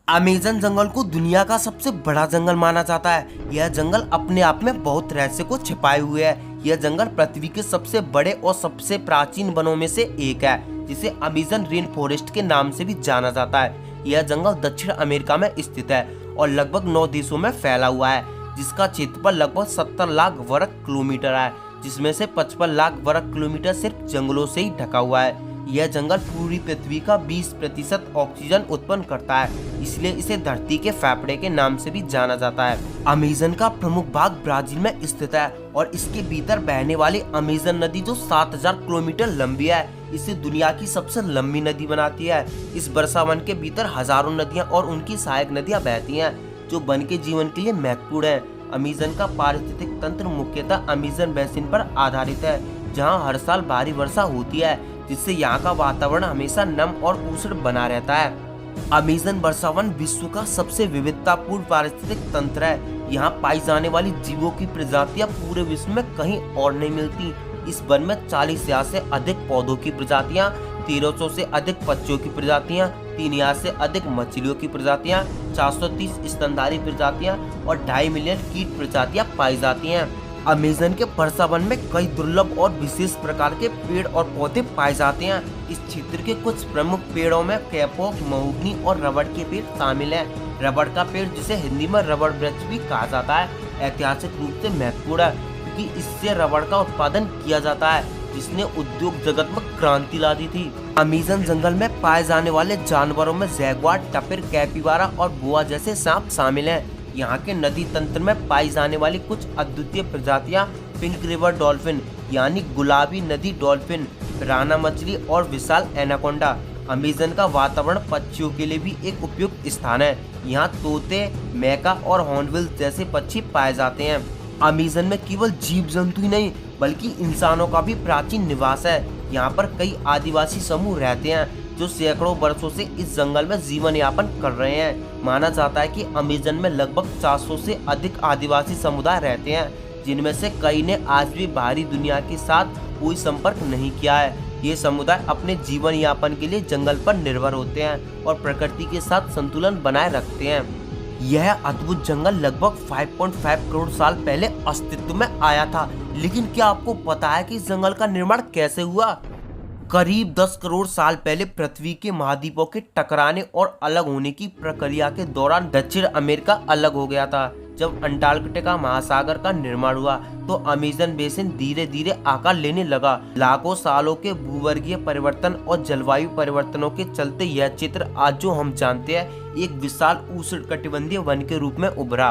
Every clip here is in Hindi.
अमेज़न जंगल को दुनिया का सबसे बड़ा जंगल माना जाता है। यह जंगल अपने आप में बहुत रहस्य को छिपाए हुए है। यह जंगल पृथ्वी के सबसे बड़े और सबसे प्राचीन वनों में से एक है, जिसे अमेज़न रेन फॉरेस्ट के नाम से भी जाना जाता है। यह जंगल दक्षिण अमेरिका में स्थित है और लगभग 9 देशों में फैला हुआ है, जिसका क्षेत्रफल लगभग 70 लाख वर्ग किलोमीटर है, जिसमें से 55 लाख वर्ग किलोमीटर सिर्फ जंगलों से ही ढका हुआ है। यह जंगल पूरी पृथ्वी का 20% ऑक्सीजन उत्पन्न करता है, इसलिए इसे धरती के फेफड़े के नाम से भी जाना जाता है। अमेज़न का प्रमुख भाग ब्राजील में स्थित है और इसके भीतर बहने वाली अमेज़न नदी जो 7000 किलोमीटर लंबी है, इसे दुनिया की सबसे लंबी नदी बनाती है। इस वर्षावन के भीतर हजारों नदियां और उनकी सहायक नदियां बहती हैं, जो वन के जीवन के लिए महत्वपूर्ण है। अमेज़न का पारिस्थितिक तंत्र मुख्यतः अमेज़न बेसिन पर आधारित है, जहां हर साल भारी वर्षा होती है, जिससे यहाँ का वातावरण हमेशा नम और उष्ण बना रहता है। अमेज़न वर्षावन विश्व का सबसे विविधतापूर्ण पारिस्थितिक तंत्र है। यहाँ पाई जाने वाली जीवों की प्रजातियाँ पूरे विश्व में कहीं और नहीं मिलती। इस वन में 40,000 से अधिक पौधों की प्रजातियाँ, 1300 से अधिक पक्षियों की प्रजातियाँ, 3000 से अधिक मछलियों की प्रजातियाँ, 430 स्तनधारी प्रजातियाँ और 2.5 मिलियन कीट प्रजातियाँ पाई जाती हैं। अमेज़न के वर्षावन में कई दुर्लभ और विशेष प्रकार के पेड़ और पौधे पाए जाते हैं। इस क्षेत्र के कुछ प्रमुख पेड़ों में कैपो, महोगनी और रबड़ के पेड़ शामिल हैं। रबड़ का पेड़, जिसे हिंदी में रबड़ वृक्ष भी कहा जाता है, ऐतिहासिक रूप से महत्वपूर्ण है, क्योंकि इससे रबड़ का उत्पादन किया जाता है, जिसने उद्योग जगत में क्रांति ला दी थी। अमेज़न जंगल में पाए जाने वाले जानवरों में जैगुआर, टपिर, कैपिबारा और बोआ जैसे सांप शामिल हैं। यहाँ के नदी तंत्र में पाई जाने वाली कुछ अद्वितीय प्रजातियाँ पिंक रिवर डॉल्फिन यानी गुलाबी नदी डॉल्फिन, राना मछली और विशाल एनाकोंडा। अमेज़न का वातावरण पक्षियों के लिए भी एक उपयुक्त स्थान है। यहाँ तोते, मैका और हॉर्नबिल जैसे पक्षी पाए जाते हैं। अमेज़न में केवल जीव जंतु ही नहीं, बल्कि इंसानों का भी प्राचीन निवास है। यहाँ पर कई आदिवासी समूह रहते हैं, जो सैकड़ों वर्षों से इस जंगल में जीवन यापन कर रहे हैं। माना जाता है कि अमेज़न में लगभग 400 से अधिक आदिवासी समुदाय रहते हैं, जिनमें से कई ने आज भी बाहरी दुनिया के साथ कोई संपर्क नहीं किया है। ये समुदाय अपने जीवन यापन के लिए जंगल पर निर्भर होते हैं और प्रकृति के साथ संतुलन बनाए रखते हैं। यह अद्भुत जंगल लगभग 5.5 करोड़ साल पहले अस्तित्व में आया था, लेकिन क्या आपको पता है कि इस जंगल का निर्माण कैसे हुआ? करीब 10 करोड़ साल पहले पृथ्वी के महाद्वीपों के टकराने और अलग होने की प्रक्रिया के दौरान दक्षिण अमेरिका अलग हो गया था। जब अंटार्कटिका महासागर का निर्माण हुआ, तो अमेज़न बेसिन धीरे धीरे आकार लेने लगा। लाखों सालों के भूवर्गीय परिवर्तन और जलवायु परिवर्तनों के चलते यह क्षेत्र आज जो हम जानते हैं, एक विशाल उष्णकटिबंधीय वन के रूप में उभरा।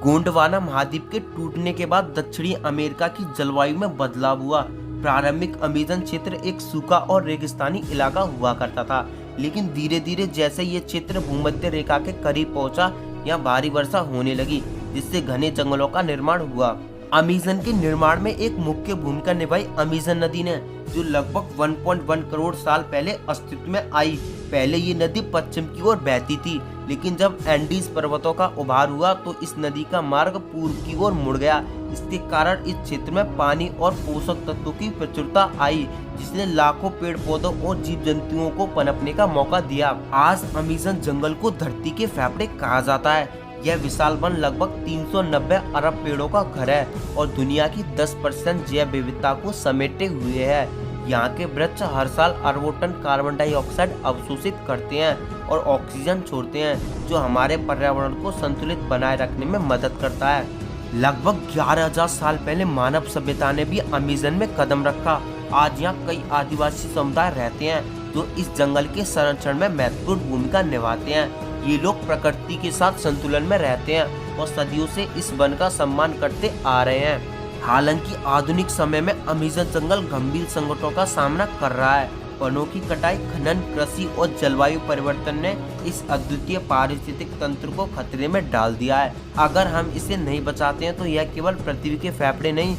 गोंडवाना महाद्वीप के टूटने के बाद दक्षिणी अमेरिका की जलवायु में बदलाव हुआ। प्रारंभिक अमेज़न क्षेत्र एक सूखा और रेगिस्तानी इलाका हुआ करता था, लेकिन धीरे धीरे जैसे ये क्षेत्र भूमध्य रेखा के करीब पहुंचा, यहाँ भारी वर्षा होने लगी, जिससे घने जंगलों का निर्माण हुआ। अमेज़न के निर्माण में एक मुख्य भूमिका निभाई अमेज़न नदी ने, जो लगभग 1.1 करोड़ साल पहले अस्तित्व में आई। पहले ये नदी पश्चिम की ओर बहती थी, लेकिन जब एंडीज पर्वतों का उभार हुआ, तो इस नदी का मार्ग पूर्व की ओर मुड़ गया। इसके कारण इस क्षेत्र में पानी और पोषक तत्वों की प्रचुरता आई, जिसने लाखों पेड़ पौधों और जीव जंतुओं को पनपने का मौका दिया। आज अमेज़न जंगल को धरती के फेफड़े कहा जाता है। यह विशाल वन लगभग 390 अरब पेड़ों का घर है और दुनिया की 10% जैव विविधता को समेटे हुए है। यहाँ के वृक्ष हर साल अरबों टन कार्बन डाइऑक्साइड अवशोषित करते हैं और ऑक्सीजन छोड़ते हैं, जो हमारे पर्यावरण को संतुलित बनाए रखने में मदद करता है। लगभग 11,000 साल पहले मानव सभ्यता ने भी अमेज़न में कदम रखा। आज यहाँ कई आदिवासी समुदाय रहते हैं, जो इस जंगल के संरक्षण में महत्वपूर्ण भूमिका निभाते हैं। ये लोग प्रकृति के साथ संतुलन में रहते हैं और सदियों से इस वन का सम्मान करते आ रहे हैं। हालांकि आधुनिक समय में अमेज़न जंगल गंभीर संकटों का सामना कर रहा है। वनों की कटाई, खनन, कृषि और जलवायु परिवर्तन ने इस अद्वितीय पारिस्थितिक तंत्र को खतरे में डाल दिया है। अगर हम इसे नहीं बचाते हैं, तो यह केवल पृथ्वी के फेफड़े नहीं,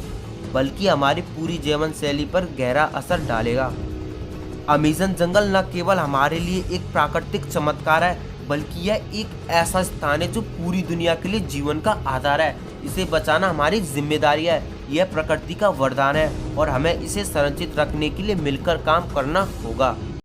बल्कि हमारी पूरी जीवन शैली पर गहरा असर डालेगा। अमेज़न जंगल न केवल हमारे लिए एक प्राकृतिक चमत्कार है, बल्कि यह एक ऐसा स्थान है जो पूरी दुनिया के लिए जीवन का आधार है। इसे बचाना हमारी जिम्मेदारी है। यह प्रकृति का वरदान है और हमें इसे संरक्षित रखने के लिए मिलकर काम करना होगा।